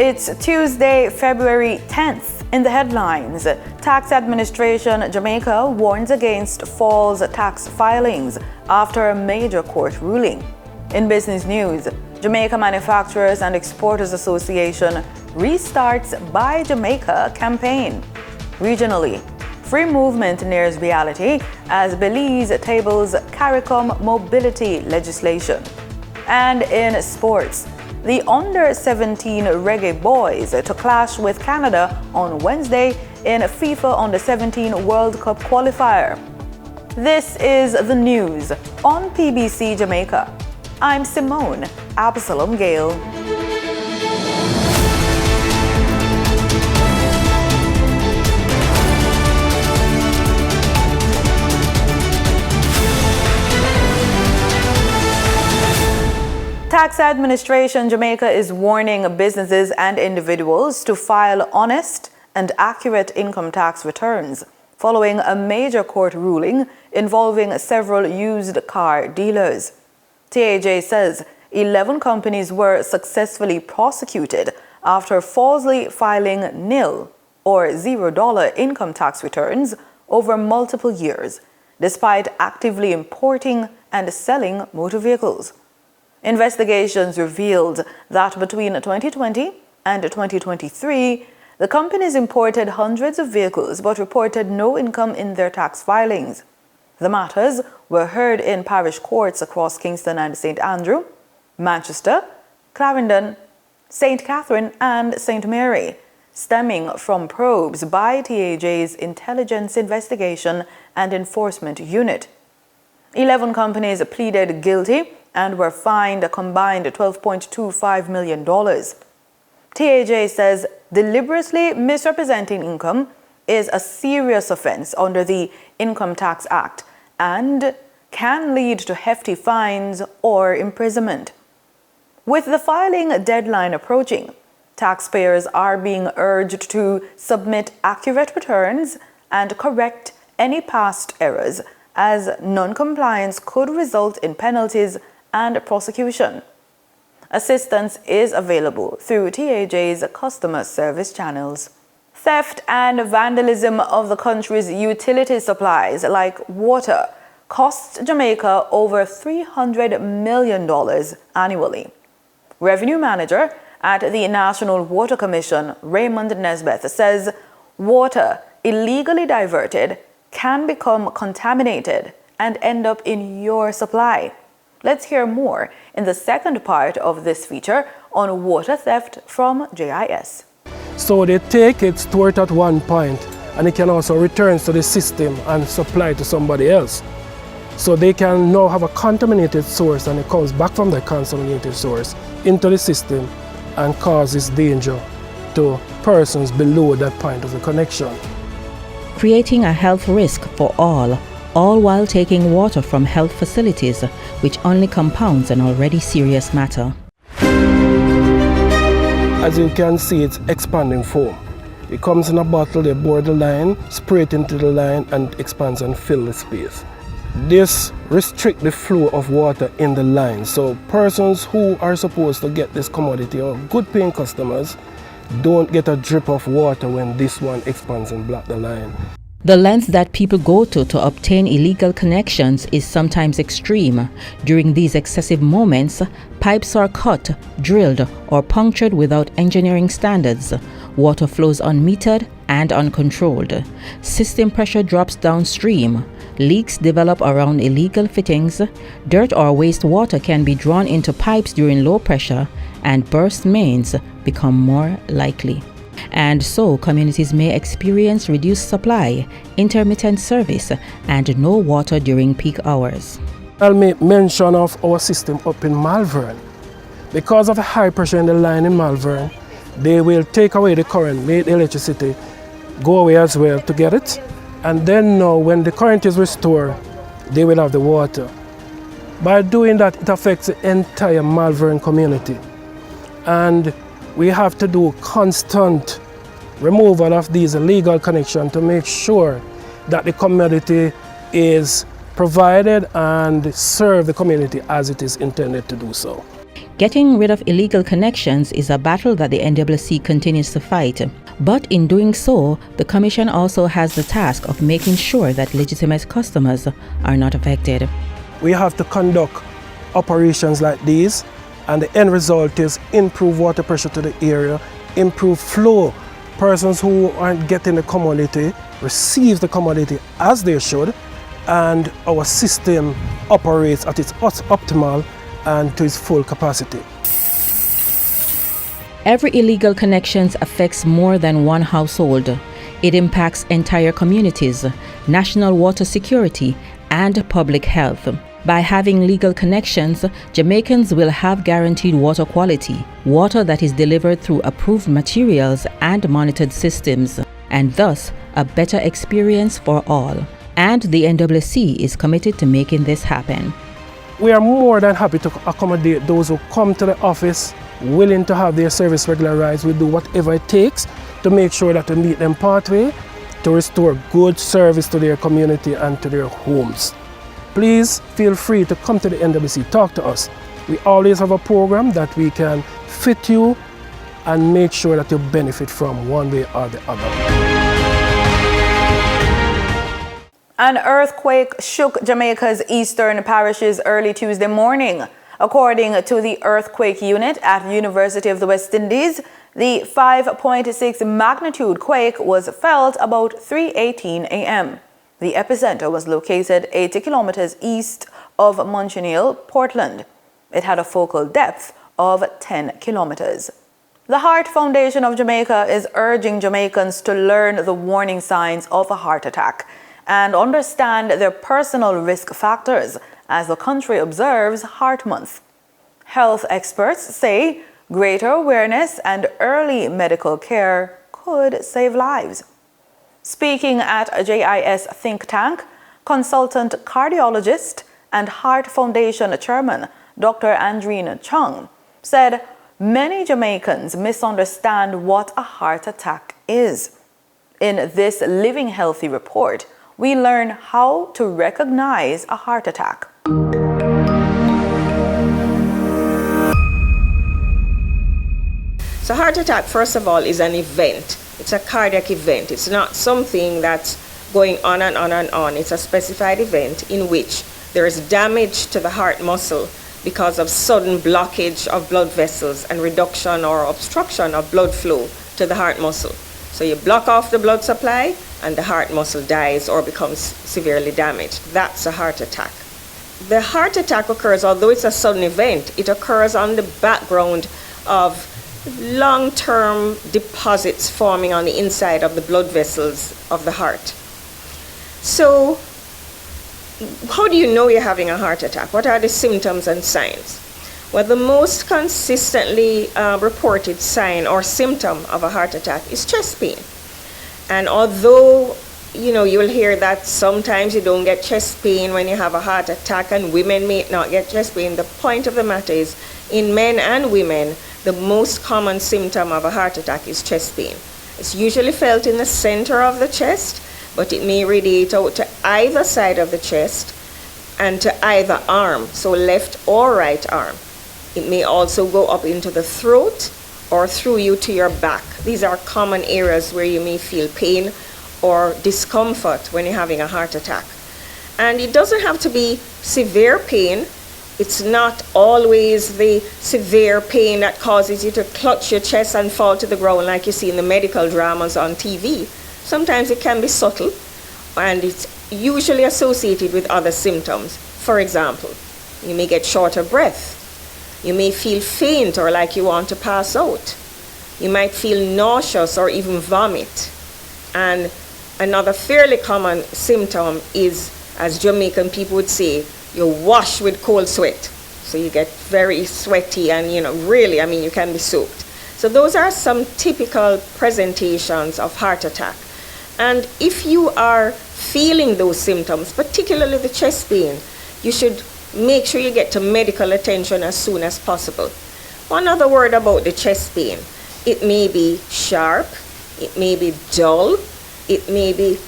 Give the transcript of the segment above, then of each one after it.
It's Tuesday, February 10th. In the headlines, Tax Administration Jamaica warns against false tax filings after a major court ruling. In business news, Jamaica Manufacturers and Exporters Association restarts Buy Jamaica campaign. Regionally, free movement nears reality as Belize tables Caricom mobility legislation. And in sports, the under-17 Reggae Boys to clash with Canada on Wednesday in FIFA Under-17 World Cup qualifier. This is the news on PBC Jamaica. I'm Simone Absalom Gale. Tax Administration Jamaica is warning businesses and individuals to file honest and accurate income tax returns following a major court ruling involving several used car dealers. TAJ says 11 companies were successfully prosecuted after falsely filing nil or $0 income tax returns over multiple years, despite actively importing and selling motor vehicles. Investigations revealed that between 2020 and 2023, the companies imported hundreds of vehicles but reported no income in their tax filings. The matters were heard in parish courts across Kingston and St. Andrew, Manchester, Clarendon, St. Catherine, and St. Mary, stemming from probes by TAJ's Intelligence Investigation and Enforcement Unit. 11 companies pleaded guilty and were fined a combined $12.25 million. TAJ says deliberately misrepresenting income is a serious offense under the Income Tax Act and can lead to hefty fines or imprisonment. With the filing deadline approaching, taxpayers are being urged to submit accurate returns and correct any past errors, as non-compliance could result in penalties and prosecution. Assistance is available through TAJ's customer service channels. Theft and vandalism of the country's utility supplies like water costs Jamaica over $300 million annually. Revenue Manager at the National Water Commission, Raymond Nesbeth, says water illegally diverted can become contaminated and end up in your supply. Let's hear more in the second part of this feature on water theft from JIS. So they take it, store it at one point, and it can also return to the system and supply to somebody else. So they can now have a contaminated source, and it comes back from the contaminated source into the system and causes danger to persons below that point of the connection. Creating a health risk for all while taking water from health facilities, which only compounds an already serious matter. As you can see, it's expanding foam. It comes in a bottle, they bore the line, spray it into the line, and expands and fill the space. This restricts the flow of water in the line, so persons who are supposed to get this commodity, or good paying customers, don't get a drip of water when this one expands and blocks the line. The length that people go to obtain illegal connections is sometimes extreme. During these excessive moments, pipes are cut, drilled, or punctured without engineering standards. Water flows unmetered and uncontrolled. System pressure drops downstream. Leaks develop around illegal fittings. Dirt or wastewater can be drawn into pipes during low pressure, and burst mains become more likely. And so communities may experience reduced supply, intermittent service, and no water during peak hours. I'll make mention of our system up in Malvern. Because of the high pressure in the line in Malvern, they will take away the current, make the electricity go away as well to get it. And then now when the current is restored, they will have the water. By doing that, it affects the entire Malvern community. And we have to do constant removal of these illegal connections to make sure that the community is provided and serve the community as it is intended to do so. Getting rid of illegal connections is a battle that the NWC continues to fight. But in doing so, the Commission also has the task of making sure that legitimate customers are not affected. We have to conduct operations like these, and the end result is improve water pressure to the area, improve flow. Persons who aren't getting the commodity receive the commodity as they should, and our system operates at its optimal and to its full capacity. Every illegal connection affects more than one household. It impacts entire communities, national water security, and public health. By having legal connections, Jamaicans will have guaranteed water quality, water that is delivered through approved materials and monitored systems, and thus a better experience for all. And the NWC is committed to making this happen. We are more than happy to accommodate those who come to the office willing to have their service regularized. We do whatever it takes to make sure that we meet them pathway to restore good service to their community and to their homes. Please feel free to come to the NWC, talk to us. We always have a program that we can fit you and make sure that you benefit from one way or the other. An earthquake shook Jamaica's eastern parishes early Tuesday morning. According to the earthquake unit at the University of the West Indies, the 5.6 magnitude quake was felt about 3:18 a.m. The epicenter was located 80 kilometers east of Montreal, Portland. It had a focal depth of 10 kilometers. The Heart Foundation of Jamaica is urging Jamaicans to learn the warning signs of a heart attack and understand their personal risk factors as the country observes Heart Month. Health experts say greater awareness and early medical care could save lives. Speaking at a JIS think tank, consultant cardiologist and Heart Foundation chairman Dr. Andreen Chung said many Jamaicans misunderstand what a heart attack is. In this Living Healthy report, we learn how to recognize a heart attack. So heart attack, first of all, is an event. It's a cardiac event. It's not something that's going on and on and on. It's a specified event in which there is damage to the heart muscle because of sudden blockage of blood vessels and reduction or obstruction of blood flow to the heart muscle. So you block off the blood supply and the heart muscle dies or becomes severely damaged. That's a heart attack. The heart attack occurs, although it's a sudden event, it occurs on the background of long-term deposits forming on the inside of the blood vessels of the heart. So how do you know you're having a heart attack? What are the symptoms and signs? Well, the most consistently reported sign or symptom of a heart attack is chest pain. And although you will hear that sometimes you don't get chest pain when you have a heart attack and women may not get chest pain, the point of the matter is in men and women, the most common symptom of a heart attack is chest pain. It's usually felt in the center of the chest, but it may radiate out to either side of the chest and to either arm, so left or right arm. It may also go up into the throat or through you to your back. These are common areas where you may feel pain or discomfort when you're having a heart attack. And it doesn't have to be severe pain. It's not always the severe pain that causes you to clutch your chest and fall to the ground like you see in the medical dramas on TV. Sometimes it can be subtle, and it's usually associated with other symptoms. For example, you may get short of breath. You may feel faint or like you want to pass out. You might feel nauseous or even vomit. And another fairly common symptom is, as Jamaican people would say, you wash with cold sweat. So you get very sweaty and, really, you can be soaked. So those are some typical presentations of heart attack. And if you are feeling those symptoms, particularly the chest pain, you should make sure you get to medical attention as soon as possible. One other word about the chest pain. It may be sharp, it may be dull, it may be,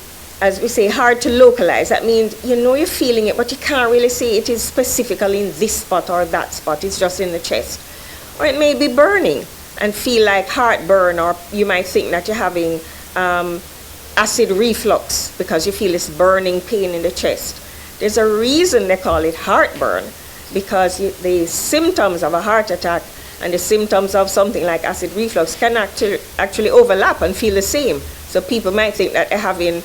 as we say, hard to localize. That means you're feeling it, but you can't really say it is specifically in this spot or that spot. It's just in the chest. or it may be burning and feel like heartburn, or you might think that you're having acid reflux because you feel this burning pain in the chest. There's a reason they call it heartburn, because the symptoms of a heart attack and the symptoms of something like acid reflux can actually overlap and feel the same. So people might think that they're having,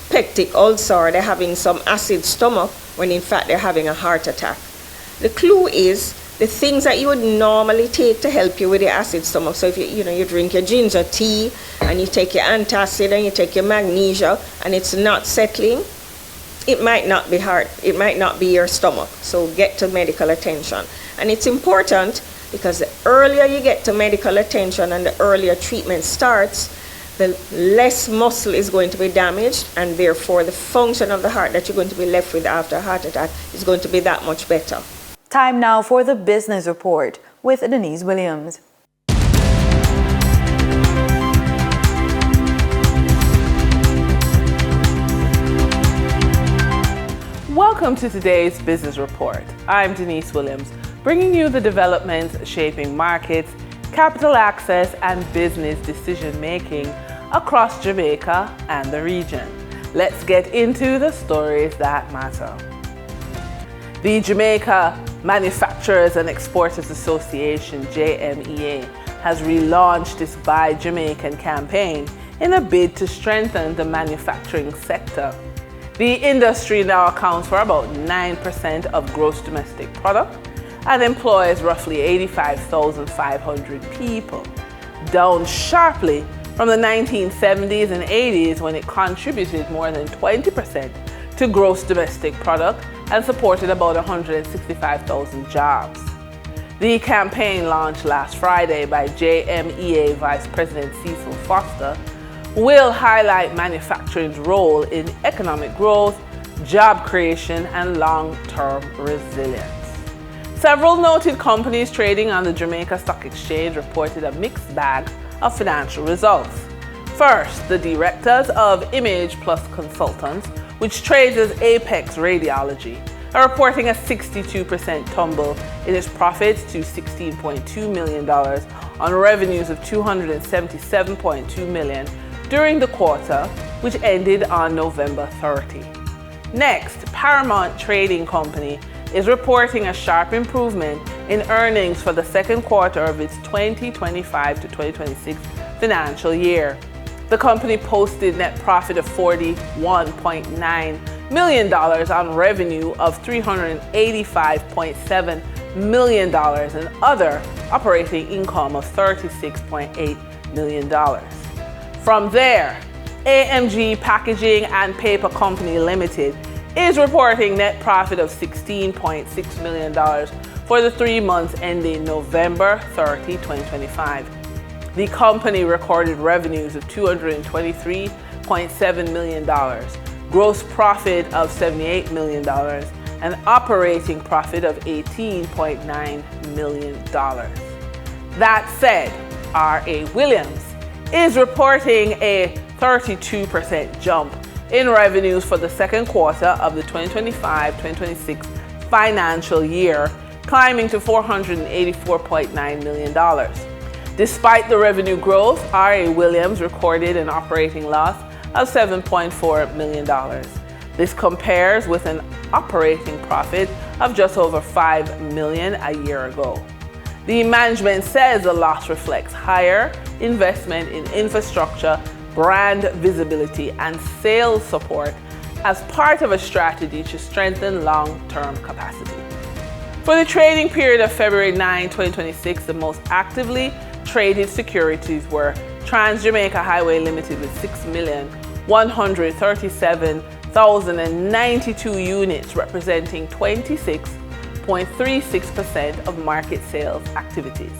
peptic ulcer, or they're having some acid stomach, when in fact they're having a heart attack. The clue is the things that you would normally take to help you with your acid stomach. So if you drink your ginger tea and you take your antacid and you take your magnesia and it's not settling, it might not be your stomach. So get to medical attention. And it's important because the earlier you get to medical attention and the earlier treatment starts, the less muscle is going to be damaged, and therefore the function of the heart that you're going to be left with after a heart attack is going to be that much better. Time now for the Business Report with Denise Williams. Welcome to today's Business Report. I'm Denise Williams, bringing you the developments shaping markets, capital access, and business decision-making across Jamaica and the region. Let's get into the stories that matter. The Jamaica Manufacturers and Exporters Association, JMEA, has relaunched its Buy Jamaican campaign in a bid to strengthen the manufacturing sector. The industry now accounts for about 9% of gross domestic product and employs roughly 85,500 people, down sharply from the 1970s and 80s when it contributed more than 20% to gross domestic product and supported about 165,000 jobs. The campaign launched last Friday by JMEA Vice President Cecil Foster will highlight manufacturing's role in economic growth, job creation, and long-term resilience. Several noted companies trading on the Jamaica Stock Exchange reported a mixed bag of financial results. First, the directors of Image Plus Consultants, which trades as Apex Radiology, are reporting a 62% tumble in its profits to $16.2 million on revenues of $277.2 million during the quarter, which ended on November 30. Next, Paramount Trading Company is reporting a sharp improvement in earnings for the second quarter of its 2025 to 2026 financial year. The company posted net profit of $41.9 million on revenue of $385.7 million and other operating income of $36.8 million. From there, AMG Packaging and Paper Company Limited is reporting net profit of $16.6 million for the 3 months ending November 30, 2025. The company recorded revenues of $223.7 million, gross profit of $78 million, and operating profit of $18.9 million. That said, R.A. Williams is reporting a 32% jump in revenues for the second quarter of the 2025-2026 financial year, climbing to $484.9 million. Despite the revenue growth, R.A. Williams recorded an operating loss of $7.4 million. This compares with an operating profit of just over $5 million a year ago. The management says the loss reflects higher investment in infrastructure, brand visibility, and sales support as part of a strategy to strengthen long-term capacity. For the trading period of February 9, 2026, the most actively traded securities were Trans-Jamaica Highway Limited with 6,137,092 units, representing 26.36% of market sales activities.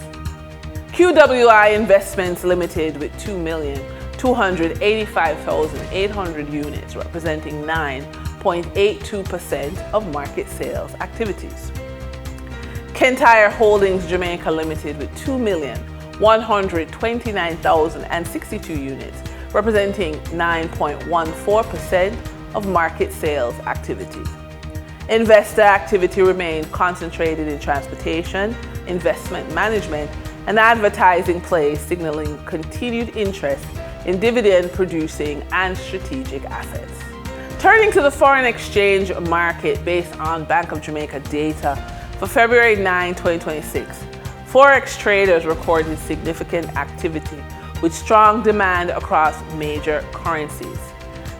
QWI Investments Limited with 2,285,800 units, representing 9.82% of market sales activities. Kentire Holdings Jamaica Limited with 2,129,062 units, representing 9.14% of market sales activities. Investor activity remained concentrated in transportation, investment management, and advertising plays signaling continued interest in dividend-producing and strategic assets. Turning to the foreign exchange market based on Bank of Jamaica data for February 9, 2026, Forex traders recorded significant activity with strong demand across major currencies.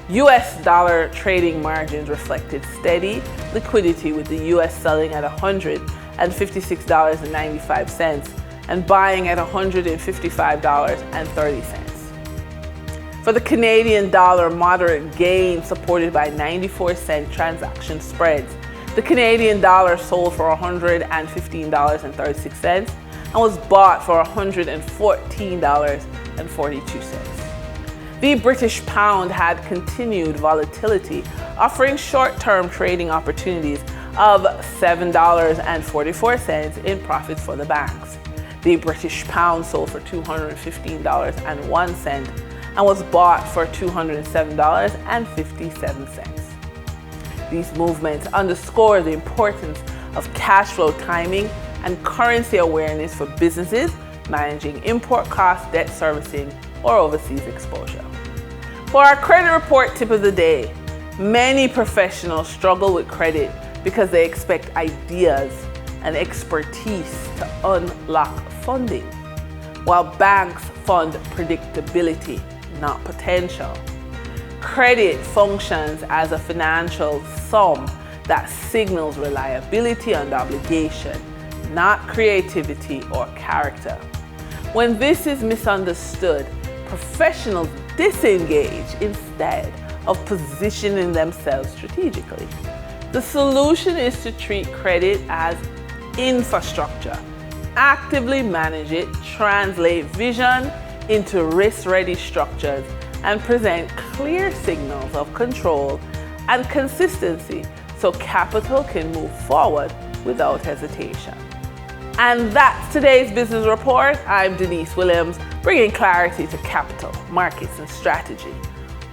US dollar trading margins reflected steady liquidity, with the US selling at $156.95 and buying at $155.30. For the Canadian dollar, moderate gains supported by 94-cent transaction spreads. The Canadian dollar sold for $115.36 and was bought for $114.42. The British pound had continued volatility, offering short-term trading opportunities of $7.44 in profits for the banks. The British pound sold for $215.01 and was bought for $207.57. These movements underscore the importance of cash flow timing and currency awareness for businesses managing import costs, debt servicing, or overseas exposure. For our credit report tip of the day, many professionals struggle with credit because they expect ideas and expertise to unlock funding, while banks fund predictability, not potential. Credit functions as a financial sum that signals reliability and obligation, not creativity or character. When this is misunderstood, professionals disengage instead of positioning themselves strategically. The solution is to treat credit as infrastructure, actively manage it, translate vision into risk-ready structures, and present clear signals of control and consistency so capital can move forward without hesitation. And that's today's business report. I'm Denise Williams, bringing clarity to capital, markets, and strategy.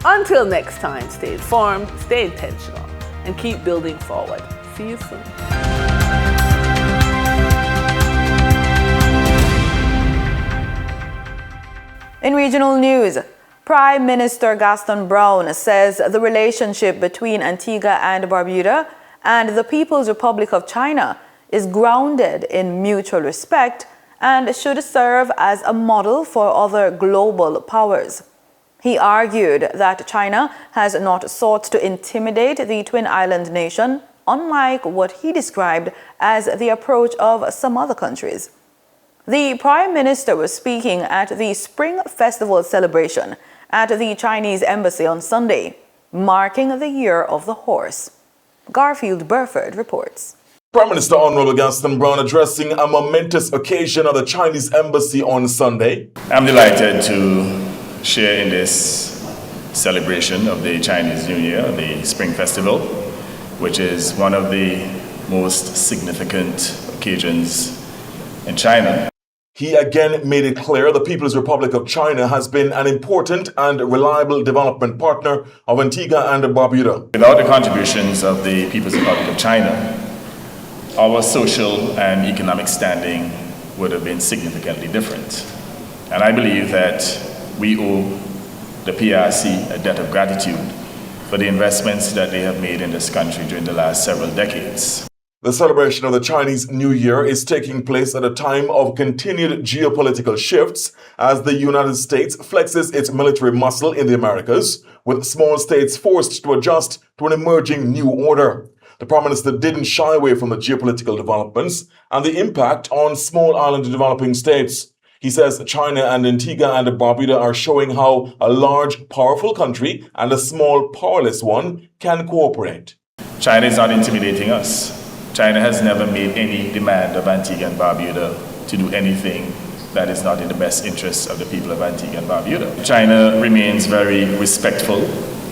Until next time, stay informed, stay intentional, and keep building forward. See you soon. In regional news, Prime Minister Gaston Brown says the relationship between Antigua and Barbuda and the People's Republic of China is grounded in mutual respect and should serve as a model for other global powers. He argued that China has not sought to intimidate the Twin Island nation, unlike what he described as the approach of some other countries. The Prime Minister was speaking at the Spring Festival celebration at the Chinese Embassy on Sunday, marking the Year of the Horse. Garfield Burford reports. Prime Minister Honorable Gaston Brown addressing a momentous occasion at the Chinese Embassy on Sunday. I'm delighted to share in this celebration of the Chinese New Year, the Spring Festival, which is one of the most significant occasions in China. He again made it clear the People's Republic of China has been an important and reliable development partner of Antigua and Barbuda. Without the contributions of the People's Republic of China, our social and economic standing would have been significantly different. And I believe that we owe the PRC a debt of gratitude for the investments that they have made in this country during the last several decades. The celebration of the Chinese New Year is taking place at a time of continued geopolitical shifts as the United States flexes its military muscle in the Americas, with small states forced to adjust to an emerging new order. The Prime Minister didn't shy away from the geopolitical developments and the impact on small island developing states. He says China and Antigua and Barbuda are showing how a large, powerful country and a small, powerless one can cooperate. China is not intimidating us. China has never made any demand of Antigua and Barbuda to do anything that is not in the best interests of the people of Antigua and Barbuda. China remains very respectful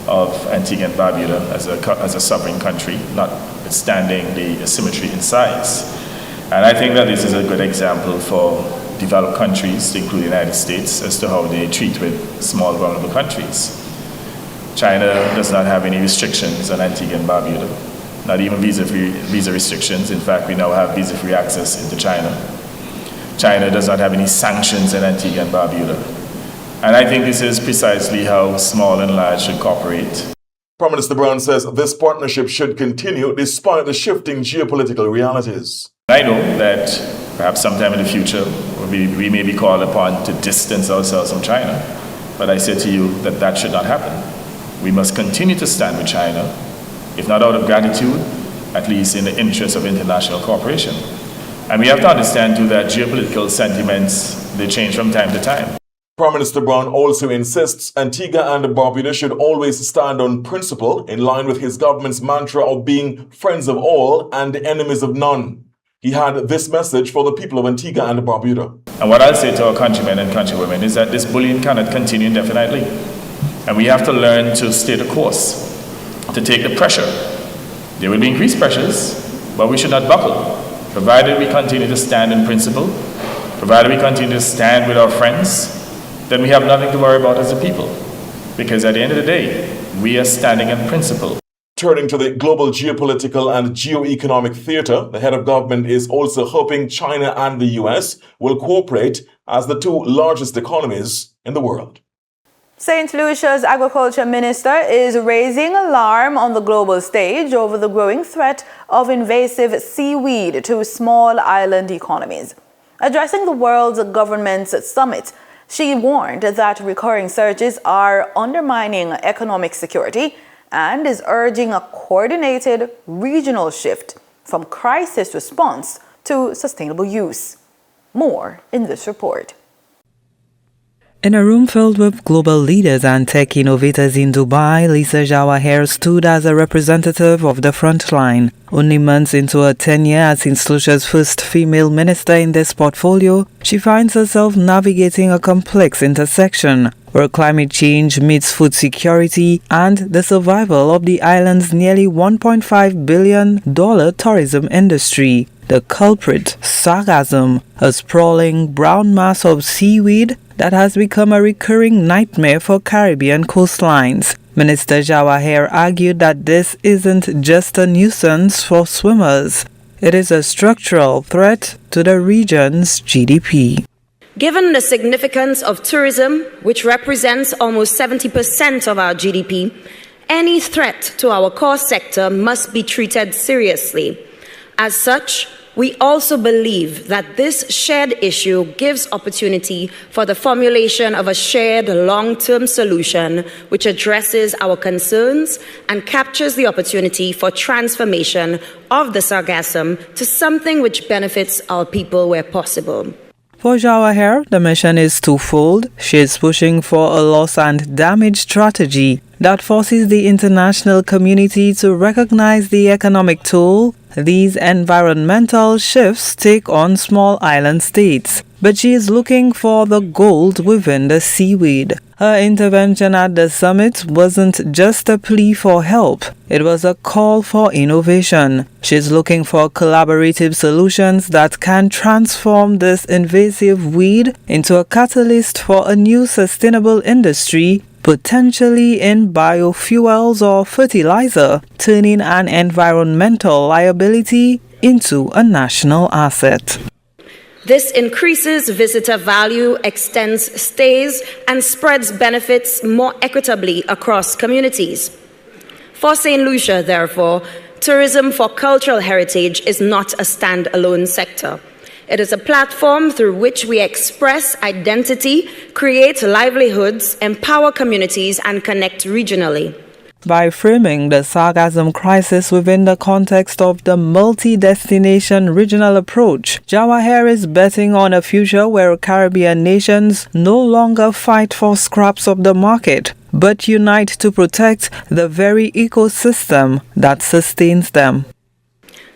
of Antigua and Barbuda as a sovereign country, notwithstanding the asymmetry in size. And I think that this is a good example for developed countries, including the United States, as to how they treat with small, vulnerable countries. China does not have any restrictions on Antigua and Barbuda. Not even visa restrictions. In fact, we now have visa-free access into China. China does not have any sanctions in Antigua and Barbuda. And I think this is precisely how small and large should cooperate. Prime Minister Brown says this partnership should continue despite the shifting geopolitical realities. I know that perhaps sometime in the future we may be called upon to distance ourselves from China. But I say to you that that should not happen. We must continue to stand with China, if not out of gratitude, at least in the interest of international cooperation. And we have to understand too that geopolitical sentiments, they change from time to time. Prime Minister Brown also insists Antigua and Barbuda should always stand on principle in line with his government's mantra of being friends of all and enemies of none. He had this message for the people of Antigua and Barbuda. And what I'll say to our countrymen and countrywomen is that this bullying cannot continue indefinitely. And we have to learn to stay the course, to take the pressure. There will be increased pressures, but we should not buckle, provided we continue to stand in principle, provided we continue to stand with our friends. Then we have nothing to worry about as a people. Because at the end of the day, we are standing in principle. Turning to the global geopolitical and geo-economic theater, the head of government is also hoping China and the US will cooperate as the two largest economies in the world. St. Lucia's Agriculture Minister is raising alarm on the global stage over the growing threat of invasive seaweed to small island economies. Addressing the world's government's summit, she warned that recurring surges are undermining economic security and is urging a coordinated regional shift from crisis response to sustainable use. More in this report. In a room filled with global leaders and tech innovators in Dubai, Lisa Jawahir stood as a representative of the front line. Only months into her tenure as St. Lucia's first female minister in this portfolio, she finds herself navigating a complex intersection where climate change meets food security and the survival of the island's nearly $1.5 billion tourism industry. The culprit, Sargassum, a sprawling brown mass of seaweed that has become a recurring nightmare for Caribbean coastlines. Minister Jawahir argued that this isn't just a nuisance for swimmers. It is a structural threat to the region's GDP. Given the significance of tourism, which represents almost 70% of our GDP, any threat to our core sector must be treated seriously. As such, we also believe that this shared issue gives opportunity for the formulation of a shared long-term solution which addresses our concerns and captures the opportunity for transformation of the Sargassum to something which benefits our people where possible. For Jawahir, the mission is twofold. She is pushing for a loss and damage strategy that forces the international community to recognize the economic toll these environmental shifts take on small island states. But she is looking for the gold within the seaweed. Her intervention at the summit wasn't just a plea for help, it was a call for innovation. She's looking for collaborative solutions that can transform this invasive weed into a catalyst for a new sustainable industry, potentially in biofuels or fertilizer, turning an environmental liability into a national asset. This increases visitor value, extends stays, and spreads benefits more equitably across communities. For St. Lucia, therefore, tourism for cultural heritage is not a standalone sector. It is a platform through which we express identity, create livelihoods, empower communities, and connect regionally. By framing the Sargassum crisis within the context of the multi-destination regional approach, Jawahir is betting on a future where Caribbean nations no longer fight for scraps of the market, but unite to protect the very ecosystem that sustains them.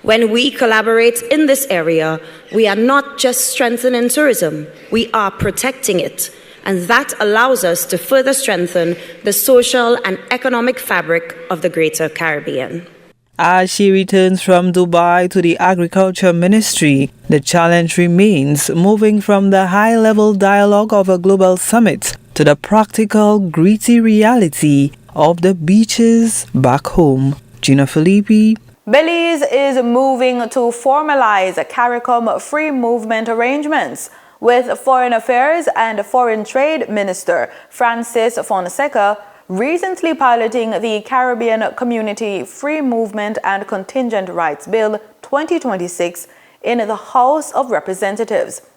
When we collaborate in this area, we are not just strengthening tourism, we are protecting it. And that allows us to further strengthen the social and economic fabric of the Greater Caribbean. As she returns from Dubai to the Agriculture Ministry, the challenge remains moving from the high-level dialogue of a global summit to the practical, gritty reality of the beaches back home. Gina Filippi, Belize is moving to formalize Caricom free movement arrangements, with Foreign Affairs and Foreign Trade Minister Francis Fonseca recently piloting the Caribbean Community Free Movement and Contingent Rights Bill 2026 in the House of Representatives.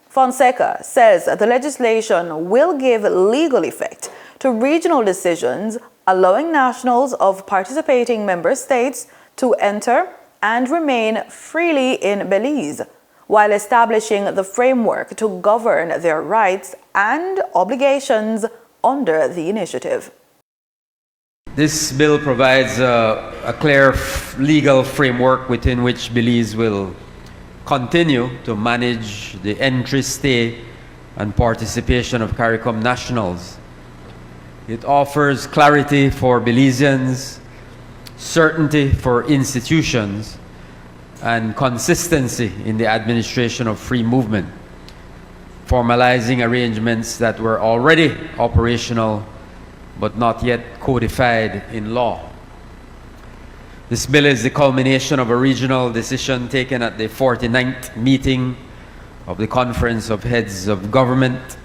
Fonseca says the legislation will give legal effect to regional decisions allowing nationals of participating member states to enter and remain freely in Belize, while establishing the framework to govern their rights and obligations under the initiative. This bill provides a clear legal framework within which Belize will continue to manage the entry, stay, and participation of Caricom nationals. It offers clarity for Belizeans, certainty for institutions, and consistency in the administration of free movement, formalizing arrangements that were already operational but not yet codified in law. This bill is the culmination of a regional decision taken at the 49th meeting of the Conference of Heads of Government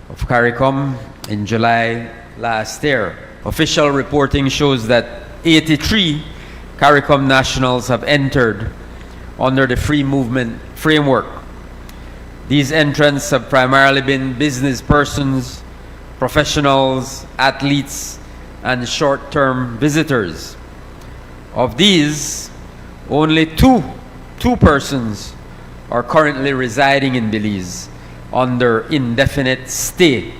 of Caricom in July last year. Official reporting shows that 83 Caricom nationals have entered under the free movement framework. These entrants have primarily been business persons, professionals, athletes, and short-term visitors. Of these, only two persons are currently residing in Belize under indefinite stay,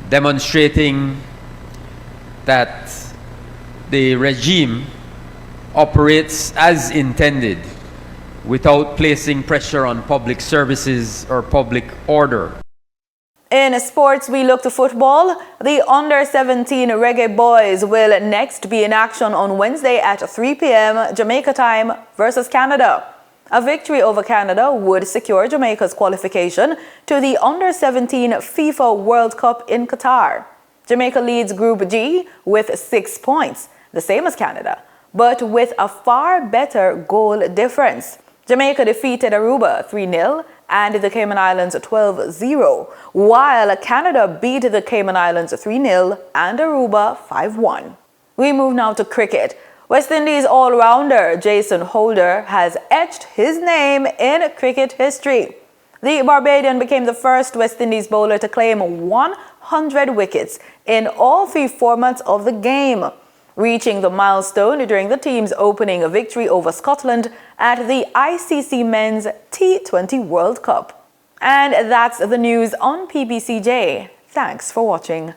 demonstrating that the regime operates as intended without placing pressure on public services or public order. In sports, we look to football. The under-17 Reggae Boys will next be in action on Wednesday at 3 p.m. Jamaica time versus Canada. A victory over Canada would secure Jamaica's qualification to the under-17 FIFA World Cup in Qatar. Jamaica leads Group G with 6 points, the same as Canada, but with a far better goal difference. Jamaica defeated Aruba 3-0 and the Cayman Islands 12-0, while Canada beat the Cayman Islands 3-0 and Aruba 5-1. We move now to cricket. West Indies all-rounder Jason Holder has etched his name in cricket history. The Barbadian became the first West Indies bowler to claim 100 wickets in all 3 formats of the game, reaching the milestone during the team's opening victory over Scotland at the ICC Men's T20 World Cup. And that's the news on PBCJ. Thanks for watching.